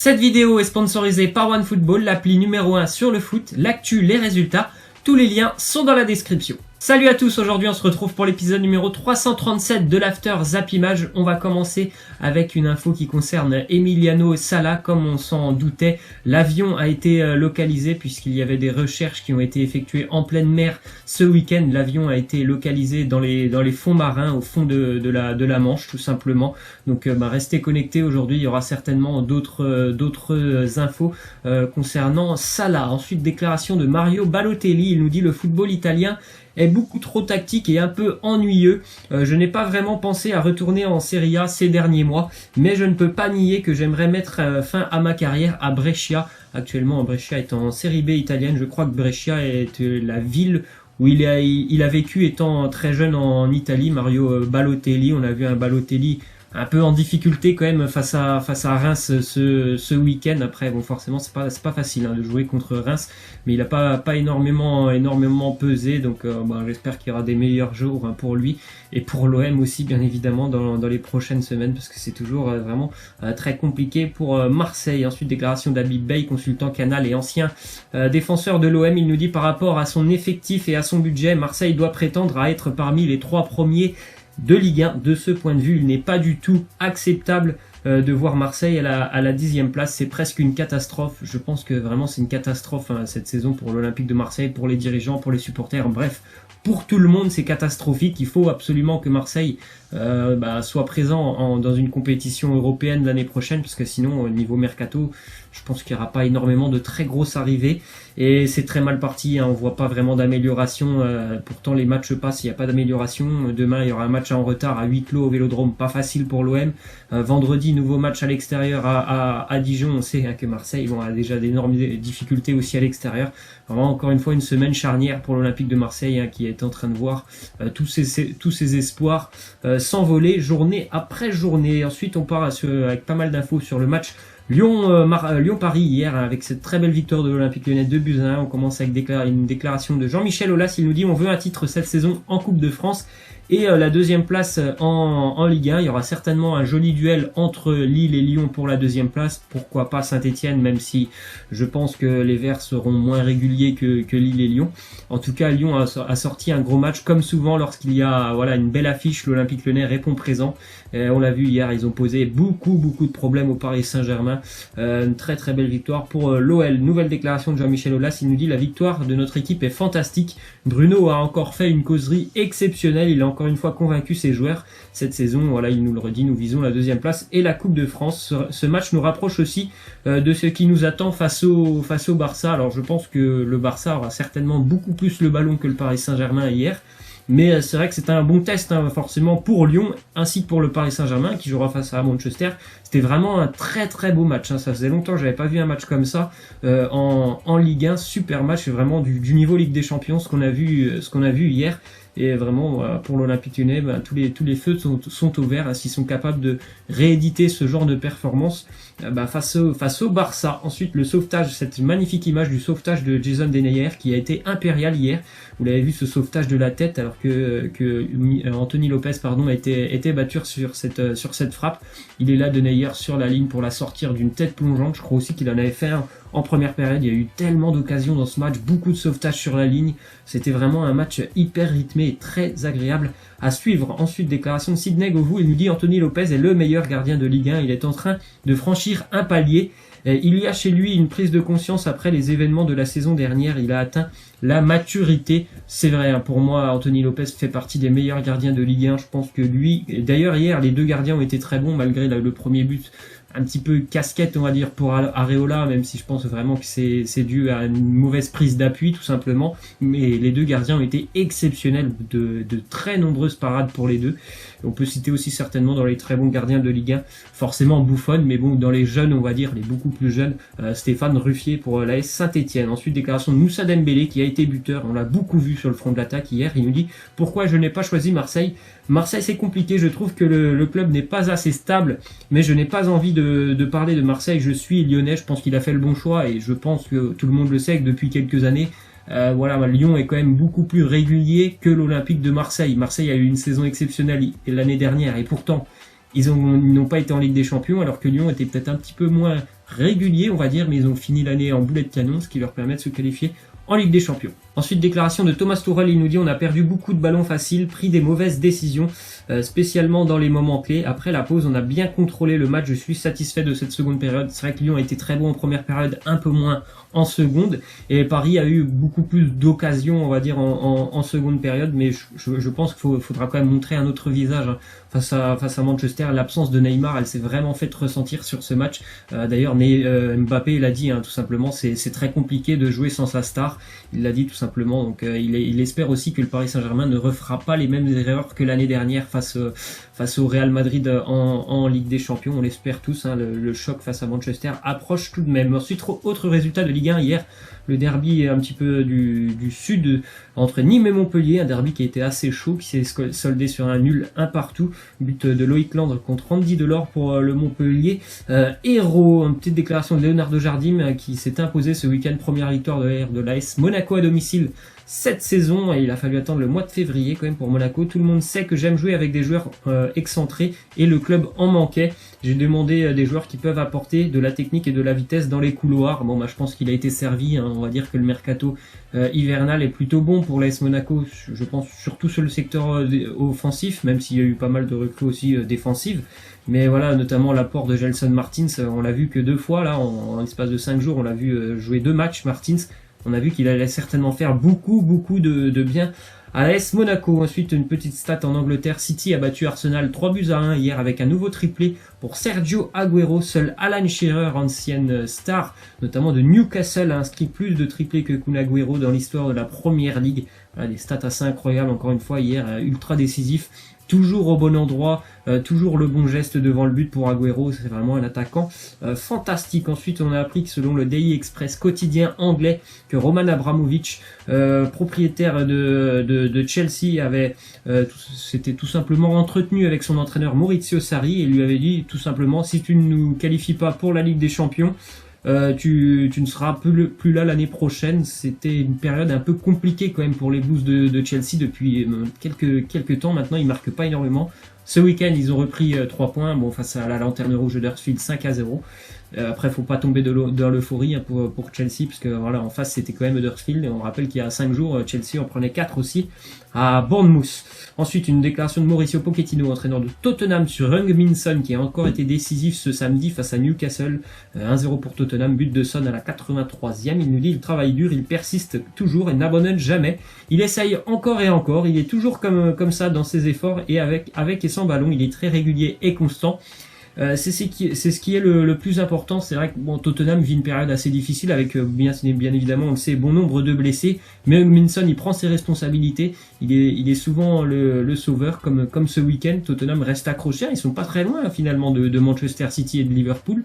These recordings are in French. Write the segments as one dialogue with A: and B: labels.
A: Cette vidéo est sponsorisée par OneFootball, l'appli numéro 1 sur le foot, l'actu, les résultats. Tous les liens sont dans la description. Salut à tous, aujourd'hui on se retrouve pour l'épisode numéro 337 de l'After Zap Image. On va commencer avec une info qui concerne Emiliano Sala. Comme on s'en doutait, l'avion a été localisé puisqu'il y avait des recherches qui ont été effectuées en pleine mer ce week-end. L'avion a été localisé dans les fonds marins, au fond de la Manche tout simplement. Donc restez connectés, aujourd'hui il y aura certainement d'autres infos concernant Sala. Ensuite, déclaration de Mario Balotelli, il nous dit: le football italien est beaucoup trop tactique et un peu ennuyeux. Je n'ai pas vraiment pensé à retourner en Serie A ces derniers mois, mais je ne peux pas nier que j'aimerais mettre fin à ma carrière à Brescia. Actuellement, Brescia est en Serie B italienne. Je crois que Brescia est la ville où il a vécu étant très jeune en Italie. Mario Balotelli, on a vu un Balotelli un peu en difficulté quand même face à Reims ce week-end. Après bon, forcément c'est pas facile de jouer contre Reims, mais il a pas énormément pesé, donc j'espère qu'il y aura des meilleurs jours pour lui et pour l'OM aussi bien évidemment dans les prochaines semaines, parce que c'est toujours vraiment très compliqué pour Marseille. Ensuite, déclaration d'Habib Beye, consultant Canal et ancien défenseur de l'OM. Il nous dit: par rapport à son effectif et à son budget, Marseille doit prétendre à être parmi les 3 premiers de Ligue 1. De ce point de vue, il n'est pas du tout acceptable de voir Marseille à la 10e place. C'est presque une catastrophe. Je pense que vraiment c'est une catastrophe cette saison pour l'Olympique de Marseille, pour les dirigeants, pour les supporters, bref, pour tout le monde c'est catastrophique. Il faut absolument que Marseille soit présent dans une compétition européenne l'année prochaine, parce que sinon au niveau mercato, je pense qu'il n'y aura pas énormément de très grosses arrivées et c'est très mal parti. On voit pas vraiment d'amélioration. Pourtant les matchs passent, il n'y a pas d'amélioration. Demain il y aura un match en retard à huis clos au Vélodrome, pas facile pour l'OM. Vendredi, nouveau match à l'extérieur à Dijon. On sait que Marseille a déjà d'énormes difficultés aussi à l'extérieur. Vraiment, encore une fois, une semaine charnière pour l'Olympique de Marseille qui est en train de voir tous ses espoirs s'envoler journée après journée. Ensuite, on part avec pas mal d'infos sur le match Lyon-Paris hier, avec cette très belle victoire de l'Olympique Lyonnais 2-1. On commence avec une déclaration de Jean-Michel Aulas. Il nous dit: on veut un titre cette saison en Coupe de France et la 2e place en Ligue 1. Il y aura certainement un joli duel entre Lille et Lyon pour la 2e place. Pourquoi pas Saint-Etienne, même si je pense que les Verts seront moins réguliers que Lille et Lyon. En tout cas, Lyon a sorti un gros match comme souvent lorsqu'il y a une belle affiche. L'Olympique Lyonnais répond présent. On l'a vu hier, ils ont posé beaucoup de problèmes au Paris Saint-Germain. Une très très belle victoire pour l'OL. Nouvelle déclaration de Jean-Michel Aulas, il nous dit: la victoire de notre équipe est fantastique. Bruno a encore fait une causerie exceptionnelle. Il a encore une fois convaincu ses joueurs cette saison. Il nous le redit, nous visons la 2e place et la Coupe de France. Ce match nous rapproche aussi de ce qui nous attend face au Barça. Alors je pense que le Barça aura certainement beaucoup plus le ballon que le Paris Saint-Germain hier. Mais c'est vrai que c'était un bon test forcément pour Lyon ainsi que pour le Paris Saint-Germain qui jouera face à Manchester. C'était vraiment un très très beau match. Ça faisait longtemps que j'avais pas vu un match comme ça en Ligue 1. Super match, vraiment du niveau Ligue des Champions, ce qu'on a vu hier. Et vraiment pour l'Olympique Lyonnais, tous les feux sont au vert s'ils sont capables de rééditer ce genre de performance face au Barça. Ensuite, le sauvetage, cette magnifique image du sauvetage de Jason Denayer qui a été impérial hier. Vous l'avez vu, ce sauvetage de la tête, alors que Anthony Lopez était battu sur cette frappe. Il est là, Denayer, sur la ligne pour la sortir d'une tête plongeante. Je crois aussi qu'il en avait fait un en première période. Il y a eu tellement d'occasions dans ce match, beaucoup de sauvetages sur la ligne. C'était vraiment un match hyper rythmé et très agréable à suivre. Ensuite, déclaration de Sidney Govou, il nous dit: Anthony Lopez est le meilleur gardien de Ligue 1. Il est en train de franchir un palier. Il y a chez lui une prise de conscience après les événements de la saison dernière. Il a atteint la maturité. C'est vrai, pour moi, Anthony Lopez fait partie des meilleurs gardiens de Ligue 1. Je pense que lui, d'ailleurs hier, les 2 gardiens ont été très bons malgré le premier but. Un petit peu casquette, on va dire, pour Areola, même si je pense vraiment que c'est dû à une mauvaise prise d'appui, tout simplement. Mais les 2 gardiens ont été exceptionnels, de très nombreuses parades pour les 2. On peut citer aussi certainement dans les très bons gardiens de Ligue 1, forcément Buffon, mais bon, dans les jeunes, on va dire, les beaucoup plus jeunes, Stéphane Ruffier pour l'AS Saint-Etienne. Ensuite, déclaration de Moussa Dembélé qui a été buteur. On l'a beaucoup vu sur le front de l'attaque hier. Il nous dit: pourquoi je n'ai pas choisi Marseille? Marseille, c'est compliqué. Je trouve que le club n'est pas assez stable, mais je n'ai pas envie de parler de Marseille. Je suis lyonnais. Je pense qu'il a fait le bon choix et je pense que tout le monde le sait que depuis quelques années, Lyon est quand même beaucoup plus régulier que l'Olympique de Marseille. Marseille a eu une saison exceptionnelle l'année dernière et pourtant ils n'ont pas été en Ligue des Champions, alors que Lyon était peut-être un petit peu moins réguliers, on va dire, mais ils ont fini l'année en boulet de canon, ce qui leur permet de se qualifier en Ligue des Champions. Ensuite, déclaration de Thomas Tuchel, il nous dit on a perdu beaucoup de ballons faciles, pris des mauvaises décisions, spécialement dans les moments clés. Après la pause, on a bien contrôlé le match, je suis satisfait de cette seconde période. C'est vrai que Lyon a été très bon en première période, un peu moins en seconde, et Paris a eu beaucoup plus d'occasions, on va dire, en seconde période, mais je pense qu'il faudra quand même montrer un autre visage face à Manchester. L'absence de Neymar, elle s'est vraiment fait ressentir sur ce match. D'ailleurs, Mbappé l'a dit, tout simplement, c'est très compliqué de jouer sans sa star. Il l'a dit tout simplement, donc il espère aussi que le Paris Saint-Germain ne refera pas les mêmes erreurs que l'année dernière face au Real Madrid en Ligue des Champions. On l'espère tous, le choc face à Manchester approche tout de même. Ensuite, autre résultat de Ligue 1 hier, le derby un petit peu du sud entre Nîmes et Montpellier, un derby qui a été assez chaud, qui s'est soldé sur un nul 1 partout, but de Loïc Landre contre Andy Delors pour le Montpellier. Héros, une petite déclaration de Leonardo Jardim qui s'est imposé ce week-end, première victoire de l'AS Monaco à domicile cette saison, et il a fallu attendre le mois de février quand même pour Monaco. Tout le monde sait que j'aime jouer avec des joueurs excentrés et le club en manquait. J'ai demandé des joueurs qui peuvent apporter de la technique et de la vitesse dans les couloirs. Bon, je pense qu'il a été servi, on va dire que le mercato hivernal est plutôt bon pour l'AS Monaco, je pense surtout sur le secteur offensif, même s'il y a eu pas mal de recrues aussi défensives. Mais voilà, notamment l'apport de Gelson Martins, on l'a vu que 2 fois là, en l'espace de 5 jours, on l'a vu jouer 2 matchs Martins. On a vu qu'il allait certainement faire beaucoup de bien à l'AS Monaco. Ensuite, une petite stat en Angleterre. City a battu Arsenal 3-1 hier avec un nouveau triplé pour Sergio Aguero. Seul Alan Shearer, ancienne star, notamment de Newcastle, a inscrit plus de triplés que Kun Aguero dans l'histoire de la Première Ligue. Voilà, des stats assez incroyables, encore une fois, hier, ultra décisif. Toujours au bon endroit, toujours le bon geste devant le but pour Aguero, c'est vraiment un attaquant fantastique. Ensuite, on a appris que selon le Daily Express quotidien anglais, que Roman Abramovich, propriétaire de Chelsea, s'était tout simplement entretenu avec son entraîneur Maurizio Sarri et lui avait dit tout simplement: si tu ne nous qualifies pas pour la Ligue des Champions, tu ne seras plus là l'année prochaine. C'était une période un peu compliquée quand même pour les Blues de Chelsea depuis quelques temps maintenant. Ils marquent pas énormément. Ce week-end, ils ont repris 3 points face à la Lanterne Rouge d'Huddersfield, 5-0. Après, faut pas tomber dans l'euphorie pour Chelsea, parce que voilà, en face c'était quand même Huddersfield, et on rappelle qu'il y a 5 jours, Chelsea en prenait 4 aussi à Bournemouth. Ensuite, une déclaration de Mauricio Pochettino, entraîneur de Tottenham, sur Heung-min Son, qui a encore été décisif ce samedi face à Newcastle. 1-0 pour Tottenham, but de Son à la 83e. Il nous dit: il travaille dur, il persiste toujours et n'abandonne jamais. Il essaye encore et encore, il est toujours comme ça dans ses efforts, et avec et sans ballon, il est très régulier et constant. C'est ce qui est le plus important. C'est vrai que Tottenham vit une période assez difficile avec bien évidemment, on le sait, bon nombre de blessés, mais Minson, il prend ses responsabilités, il est souvent le sauveur, comme ce week-end. Tottenham reste accroché, ils sont pas très loin finalement de Manchester City et de Liverpool.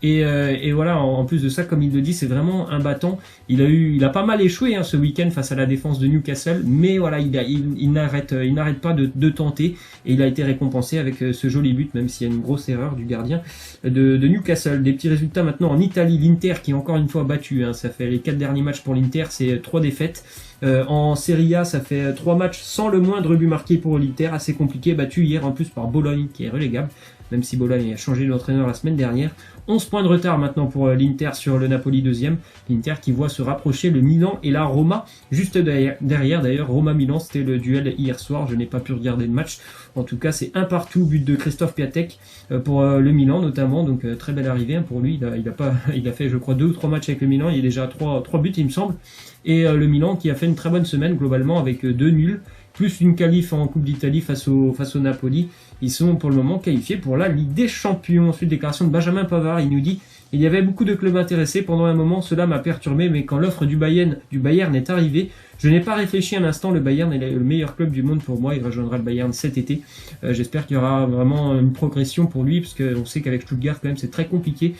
A: Et voilà, en plus de ça, comme il le dit, c'est vraiment un battant. Il a pas mal échoué ce week-end face à la défense de Newcastle, mais voilà, il n'arrête pas de tenter, et il a été récompensé avec ce joli but, même s'il y a une grosse erreur du gardien de Newcastle. Des petits résultats maintenant en Italie. L'Inter qui est encore une fois battu, ça fait les 4 derniers matchs pour l'Inter, c'est 3 défaites. En Serie A, ça fait 3 matchs sans le moindre but marqué pour l'Inter, assez compliqué, battu hier en plus par Bologne qui est relégable, même si Bologne a changé d'entraîneur la semaine dernière. 11 points de retard maintenant pour l'Inter sur le Napoli 2e. L'Inter qui voit se rapprocher le Milan et la Roma juste derrière. D'ailleurs, Roma-Milan, c'était le duel hier soir. Je n'ai pas pu regarder le match. En tout cas, c'est 1-1, but de Christophe Piatek pour le Milan notamment. Donc très belle arrivée pour lui. Il a fait, je crois, 2 ou 3 matchs avec le Milan. Il est déjà à 3 buts, il me semble. Et le Milan qui a fait une très bonne semaine globalement avec 2 nuls, plus une qualif en Coupe d'Italie face au Napoli. Ils sont pour le moment qualifiés pour la Ligue des Champions. Ensuite, déclaration de Benjamin Pavard, il nous dit: il y avait beaucoup de clubs intéressés pendant un moment, cela m'a perturbé, mais quand l'offre du Bayern est arrivée, je n'ai pas réfléchi un instant. Le Bayern est le meilleur club du monde pour moi, il rejoindra le Bayern cet été. J'espère qu'il y aura vraiment une progression pour lui, parce qu'on sait qu'avec Stuttgart quand même c'est très compliqué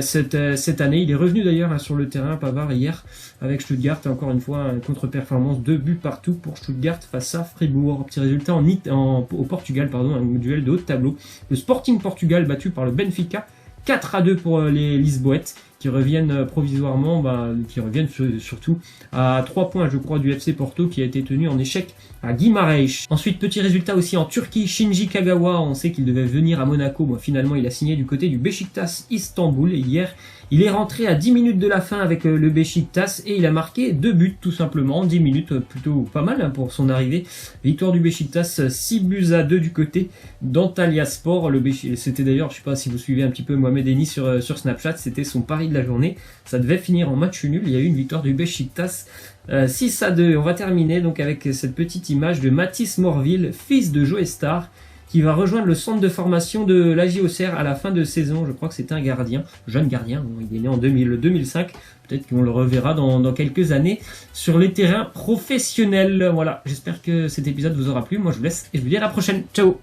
A: cette année. Il est revenu d'ailleurs sur le terrain, Pavard, hier avec Stuttgart, encore une fois une contre-performance, 2 buts partout pour Stuttgart face à Fribourg. Petit résultat au Portugal, un duel de haut de tableau. Le Sporting Portugal battu par le Benfica 4-2 pour les Lisboètes, qui reviennent provisoirement, qui reviennent surtout à 3 points, je crois, du FC Porto qui a été tenu en échec à Guimarães. Ensuite, petit résultat aussi en Turquie, Shinji Kagawa, on sait qu'il devait venir à Monaco, finalement il a signé du côté du Beşiktaş Istanbul et hier il est rentré à 10 minutes de la fin avec le Beşiktaş et il a marqué 2 buts tout simplement, 10 minutes, plutôt pas mal pour son arrivée. Victoire du Beşiktaş, 6-2 du côté d'Antalyaspor. C'était d'ailleurs, je sais pas si vous suivez un petit peu Mohamed Eni sur Snapchat, c'était son pari de la journée. Ça devait finir en match nul, il y a eu une victoire du Beşiktaş 6-2. On va terminer donc avec cette petite image de Mathis Morville, fils de Joe Star, qui va rejoindre le centre de formation de l'AJ Auxerre à la fin de saison. Je crois que c'était un gardien, jeune gardien, il est né en 2005. Peut-être qu'on le reverra dans quelques années sur les terrains professionnels. Voilà, j'espère que cet épisode vous aura plu. Moi je vous laisse et je vous dis à la prochaine. Ciao!